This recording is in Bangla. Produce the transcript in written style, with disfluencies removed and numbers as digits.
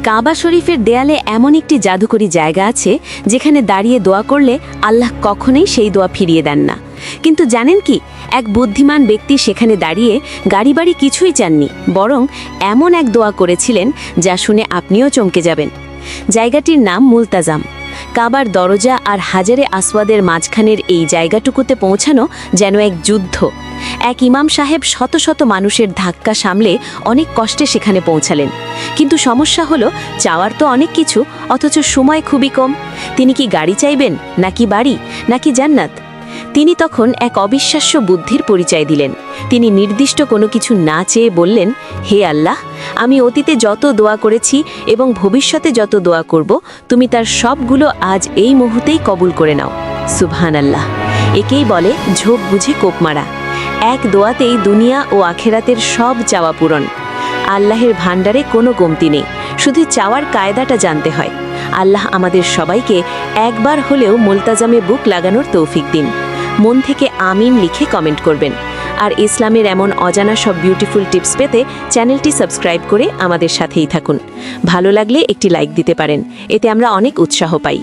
কাবা শরীফের দেয়ালে এমন একটি জাদুকরী জায়গা আছে যেখানে দাঁড়িয়ে দোয়া করলে আল্লাহ কখনোই সেই দোয়া ফিরিয়ে দেন না। কিন্তু জানেন কি, এক বুদ্ধিমান ব্যক্তি সেখানে দাঁড়িয়ে গাড়ি বাড়ি কিছুই চাননি, বরং এমন এক দোয়া করেছিলেন যা শুনে আপনিও চমকে যাবেন। জায়গাটির নাম মুলতাজাম। কাবার দরজা আর হাজারে আসওয়াদের মাঝখানের এই জায়গাটুকুতে পৌঁছানো যেন এক যুদ্ধ। এক ইমাম সাহেব শত শত মানুষের ধাক্কা সামলে অনেক কষ্টে সেখানে পৌঁছালেন। কিন্তু সমস্যা হলো, চাওয়ার তো অনেক কিছু, অথচ সময় খুবই কম। তিনি কি গাড়ি চাইবেন, নাকি বাড়ি, নাকি জান্নাত? তিনি তখন এক অবিশ্বাস্য বুদ্ধির পরিচয় দিলেন। তিনি নির্দিষ্ট কোনো কিছু না চেয়ে বললেন, হে আল্লাহ, আমি অতীতে যত দোয়া করেছি এবং ভবিষ্যতে যত দোয়া করব, তুমি তার সবগুলো আজ এই মুহূর্তেই কবুল করে নাও। সুবহানাল্লাহ। একেই বলে ঝোপ বুঝে কোপ মারা। এক দোয়াতেই দুনিয়া ও আখেরাতের সব চাওয়া পূরণ। আল্লাহের ভাণ্ডারে কোনো কমতি নেই, শুধু চাওয়ার কায়দাটা জানতে হয়। আল্লাহ আমাদের সবাইকে একবার হলেও মুলতাজামে বুক লাগানোর তৌফিক দিন। মন থেকে আমিন লিখে কমেন্ট করবেন। আর ইসলামের এমন অজানা সব বিউটিফুল টিপস পেতে চ্যানেলটি সাবস্ক্রাইব করে আমাদের সাথেই থাকুন। ভালো লাগলে একটি লাইক দিতে পারেন, এতে আমরা অনেক উৎসাহ পাই।